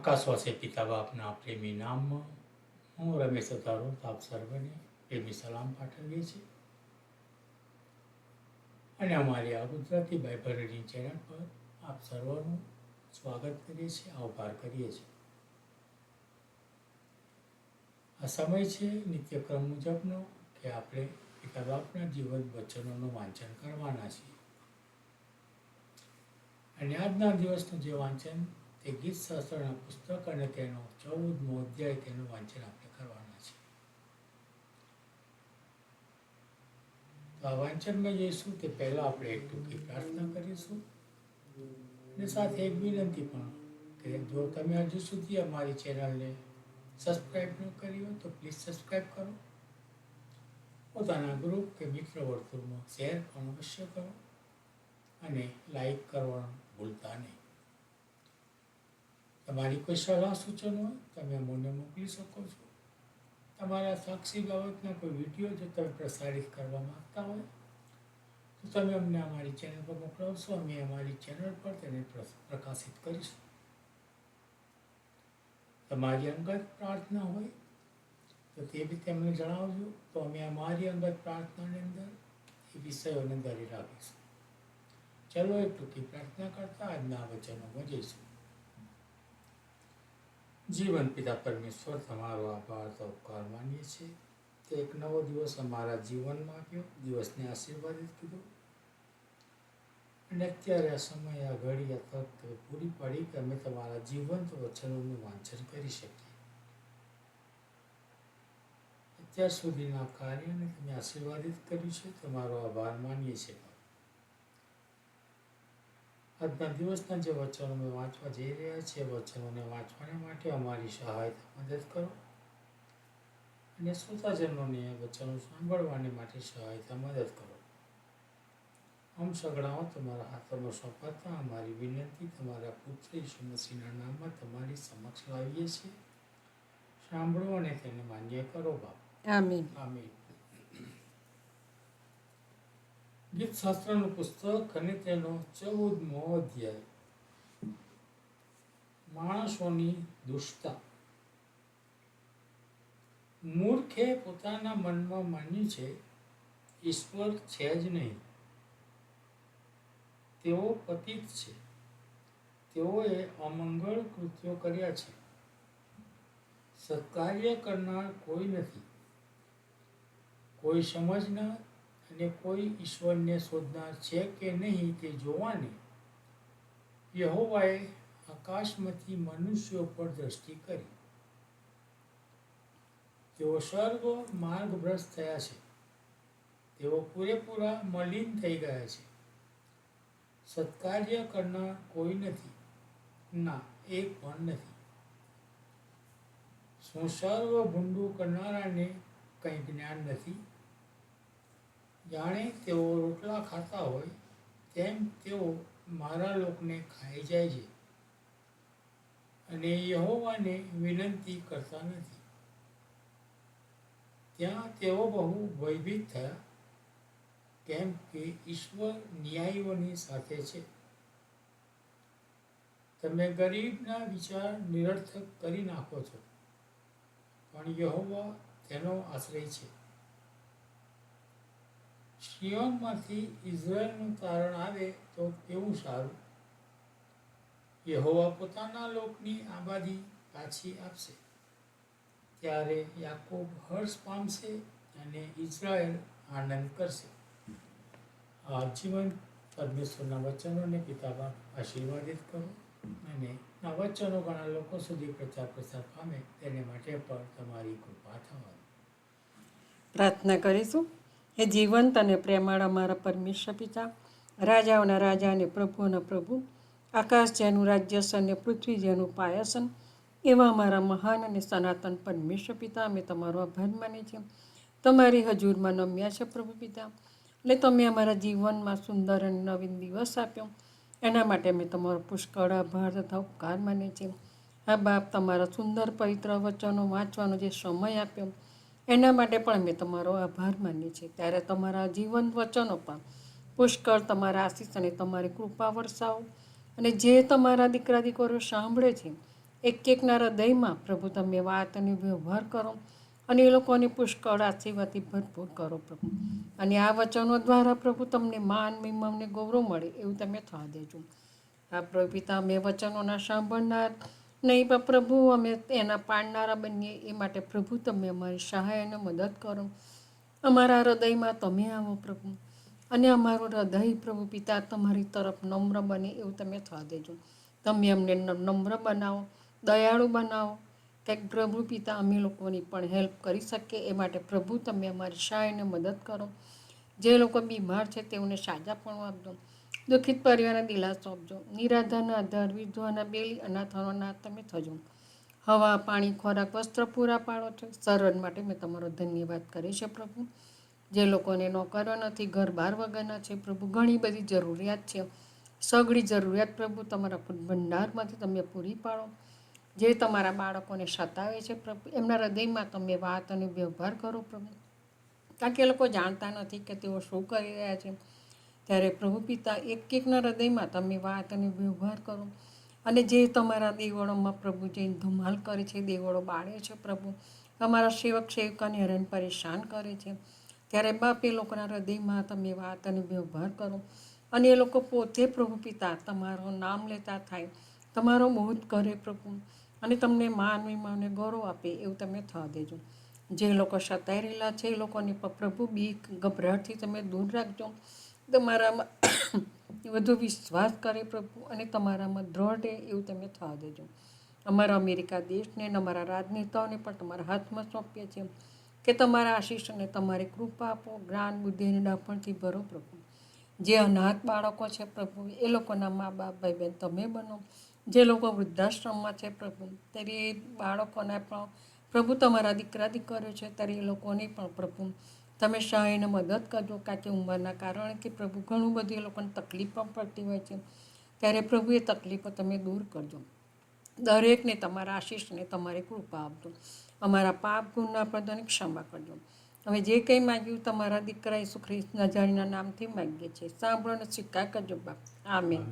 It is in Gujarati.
આકાશવાસે પિતા બાપના પ્રેમી નામમાં હું રમેશ અતારો આપ સર્વને પ્રેમી સલામ પાઠવીએ છીએ અને અમારી આ ગુજરાતી બાઇબલ રીડિંગ ચેનલ પર આપ સર્વનું સ્વાગત કરીએ છીએ, આભાર કરીએ છીએ. આ સમય છે નિત્યક્રમ મુજબનો કે આપણે પિતા બાપના જીવન વચનોનું વાંચન કરવાના છીએ. અને આજના દિવસનું જે વાંચન તે ગીત શાસ્ત્રના પુસ્તક અને તેનો 14મો અધ્યાય તેનું વાંચન આપણે કરવાના છે. તો આ વાંચનમાં જઈશું તે પહેલાં આપણે એક ટૂંકી પ્રાર્થના કરીશું અને સાથે એક વિનંતી પણ કે જો તમે હજુ સુધી અમારી ચેનલને સબસ્ક્રાઈબ ન કરી હોય તો પ્લીઝ સબસ્ક્રાઈબ કરો. પોતાના ગ્રુપ કે મિત્ર વર્તુળમાં શેર પણ અવશ્ય કરો અને લાઈક કરવાનું ભૂલતા નહીં. તમારી કોઈ સલાહ સૂચન હોય તમે અમને મોકલી શકો છો. તમારા સાક્ષી બાબતના કોઈ વિડીયો જો તમે પ્રસારિત કરવા માંગતા હોય તો તમે અમને અમારી ચેનલ પર મોકલાવશો. અમે અમારી ચેનલ પર તેને પ્રકાશિત કરીશું. તમારી અંગત પ્રાર્થના હોય તો તે બી તેમને જણાવજો, તો અમે અમારી અંગત પ્રાર્થનાની અંદર એ વિષયોને ધરી રાખીશું. ચલો એક ટૂંકી પ્રાર્થના કરતા આજના વચનોમાં જઈશું. જીવન પિતા પરમેશ્વર, તમારો આભાર તો ઉપકાર માનીએ છીએ તે એક નવો દિવસ અમારા જીવનમાં આપ્યો, દિવસને આશીર્વાદિત કીધો અને અત્યારે આ સમય આ ઘડી આ તક પૂરી પાડી કે અમે તમારા જીવંત વચનોનું વાંચન કરી શકીએ. અત્યાર સુધીના કાર્યને તમે આશીર્વાદિત કર્યું છે, તમારો આભાર માનીએ છીએ. આજના દિવસના જે વચનો અમે વાંચવા જઈ રહ્યા છીએ વચનોને વાંચવાને માટે અમારી સહાયતા મદદ કરો અને શ્રોતાજનોને વચનો સાંભળવાને માટે સહાયતા મદદ કરો. આમ સગડાઓ તમારા હાથોમાં સોંપાતા અમારી વિનંતી તમારા પુત્ર ઈસુ મસીહના નામમાં તમારી સમક્ષ લાવીએ છીએ. સાંભળો અને તેને માન્ય કરો બાપ. આમીન. આમીન. ગીત શાસ્ત્રનું પુસ્તક અને તેનો 14મો અધ્યાય. માણસોની દુષ્ટતા. મૂર્ખે પોતાના મનમાં માન્યું છે ઈશ્વર છે જ નહીં. તેઓ પતિત છે, તેઓએ અમંગળ કૃત્યો કર્યા છે. સત્કાર્ય કરનાર કોઈ નથી, કોઈ સમજનાર અને કોઈ ઈશ્વરને શોધનાર છે કે નહીં તે જોવાને યહોવાએ આકાશમાંથી મનુષ્યો પર દ્રષ્ટિ કરી. તેઓ સર્વ માર્ગભ્રષ્ટ થયા છે, તેઓ પૂરેપૂરા મલિન થઈ ગયા છે. સત્કાર્ય કરનાર કોઈ નથી, ના એક પણ નથી. શું સર્વ ભૂંડું કરનારાને કંઈ જ્ઞાન નથી? જાણે તેઓ રોટલા ખાતા હોય તેમ તેઓ મારા લોકને ખાઈ જાય છે અને યહોવાને વિનંતી કરતા નથી. ત્યાં તેઓ બહુ ભયભીત થયા, કેમ કે ઈશ્વર ન્યાયીઓની સાથે છે. તમે ગરીબના વિચાર નિરર્થક કરી નાખો છો, પણ યહોવા તેનો આશ્રય છે. સિયોનમાંથી ઇઝરાયલનું તારણ આવે તો કેવું સારું. યહોવા પોતાના લોકની આબાદી પાછી આપશે. ત્યારે યાકોબ હર્ષ પામશે અને ઇઝરાયલ આનંદ કરશે. આ જીવન પરમેશ્વરના વચનોને પિતા બાપ આશીર્વાદિત કરો અને આ વચનો ઘણા લોકો સુધી પ્રચાર પ્રસાર પામે તેને માટે પણ તમારી કૃપા થવા. પ્રાર્થના કરીશું. હે જીવંત અને પ્રેમાળ અમારા પરમેશ્વર પિતા, રાજાઓના રાજા અને પ્રભુઓના પ્રભુ, આકાશ જેનું રાજ્ય છે અને પૃથ્વી જેનું પાયાસન, એવા અમારા મહાન અને સનાતન પરમેશ્વર પિતા, અમે તમારો આભાર માનીએ છીએ. તમારી હજુરમાં નમ્યા છે પ્રભુ પિતા, એટલે તમે અમારા જીવનમાં સુંદર અને નવીન દિવસ આપ્યો એના માટે અમે તમારો પુષ્કળ આભાર તથા ઉપકાર માનીએ છીએ. હા બાપ, તમારા સુંદર પવિત્ર વચનો વાંચવાનો જે સમય આપ્યો એના માટે પણ અમે તમારો આભાર માનીએ છીએ. ત્યારે તમારા જીવન વચનો પણ પુષ્કળ તમારા આશીષ અને તમારી કૃપા વરસાવો અને જે તમારા દીકરા દીકરીઓ સાંભળે છે એકના હૃદયમાં પ્રભુ તમે વાત અને વ્યવહાર કરો અને એ લોકોને પુષ્કળ આશીર્વાદથી ભરપૂર કરો પ્રભુ. અને આ વચનો દ્વારા પ્રભુ તમને માન મહિમાને ગૌરવ મળે એવું તમે થવા દેજો. આ પ્રભુ પિતા અમે વચનોના સાંભળનાર નહીં પણ પ્રભુ અમે એના પાડનારા બનીએ એ માટે પ્રભુ તમે અમારી સહાય અને મદદ કરો. અમારા હૃદયમાં તમે આવો પ્રભુ અને અમારું હૃદય પ્રભુ પિતા તમારી તરફ નમ્ર બને એવું તમે થવા દેજો. તમે અમને નમ્ર બનાવો, દયાળુ બનાવો, કંઈક પ્રભુ પિતા અમે લોકોની પણ હેલ્પ કરી શકીએ એ માટે પ્રભુ તમે અમારી સહાય અને મદદ કરો. જે લોકો બીમાર છે તેઓને સાજાપણું આપજો, દુઃખિત પરિવારને દિલાસો આપજો, નિરાધારના આધાર, વિધવાના બેલી, અનાથોના નાથ તમે થજો. હવા, પાણી, ખોરાક, વસ્ત્ર પૂરા પાડો છો. સરહદ માટે મેં તમારો ધન્યવાદ કરી છે પ્રભુ. જે લોકોને નોકરો નથી, ઘર બહાર વગરના છે પ્રભુ, ઘણી બધી જરૂરિયાત છે. સઘળી જરૂરિયાત પ્રભુ તમારા ભંડારમાંથી તમે પૂરી પાડો. જે તમારા બાળકોને સતાવે છે પ્રભુ એમના હૃદયમાં તમે વાત અને વ્યવહાર કરો પ્રભુ, કારણ કે એ લોકો જાણતા નથી કે તેઓ શું કરી રહ્યા છે. ત્યારે પ્રભુ પિતા એકના હૃદયમાં તમે વાત અને વ્યવહાર કરો. અને જે તમારા દેવળોમાં પ્રભુ જે ધમાલ કરે છે, દેવળો બાળે છે પ્રભુ, તમારા સેવક સેવિકાને હેરાન પરેશાન કરે છે, ત્યારે બાપ એ લોકોના હૃદયમાં તમે વાત અને વ્યવહાર કરો. અને એ લોકો પોતે પ્રભુ પિતા તમારું નામ લેતા થાય, તમારો બોધ કરે પ્રભુ, અને તમને માન મહિમાને ગૌરવ આપે એવું તમે થવા દેજો. જે લોકો સતાઈ રહેલા છે એ લોકોને પ્રભુ બીક ગભરાટથી તમે દૂર રાખજો. તમારામાં વધુ વિશ્વાસ કરે પ્રભુ અને તમારામાં દ્રઢ રહે એવું તમે થવા દેજો. અમારા અમેરિકા દેશને અને અમારા રાજનેતાઓને પણ તમારા હાથમાં સોંપીએ છીએ કે તમારા આશીષ અને તમારી કૃપા આપો, જ્ઞાન બુદ્ધિ અને ડાપણથી ભરો પ્રભુ. જે અનાથ બાળકો છે પ્રભુ એ લોકોના મા બાપ ભાઈ બહેન તમે બનો. જે લોકો વૃદ્ધાશ્રમમાં છે પ્રભુ ત્યારે એ બાળકોના પણ પ્રભુ તમારા દીકરા દીકરીઓ છે ત્યારે એ લોકોને પણ પ્રભુ તમે સહાયને મદદ કરજો, કારણ કે ઉંમરના કારણે કે પ્રભુ ઘણું બધું એ લોકોને તકલીફ પણ પડતી હોય છે. ત્યારે પ્રભુ એ તકલીફો તમે દૂર કરજો. દરેકને તમારા આશીષને તમારી કૃપા આપજો. અમારા પાપ ગુના બધાને ક્ષમા કરજો. હવે જે કંઈ માગ્યું તમારા દીકરા ઈસુ ખ્રિસ્ત નજારીના નામથી માગીએ છીએ. સાંભળો અને સ્વીકાર કરજો બાપ. આમીન.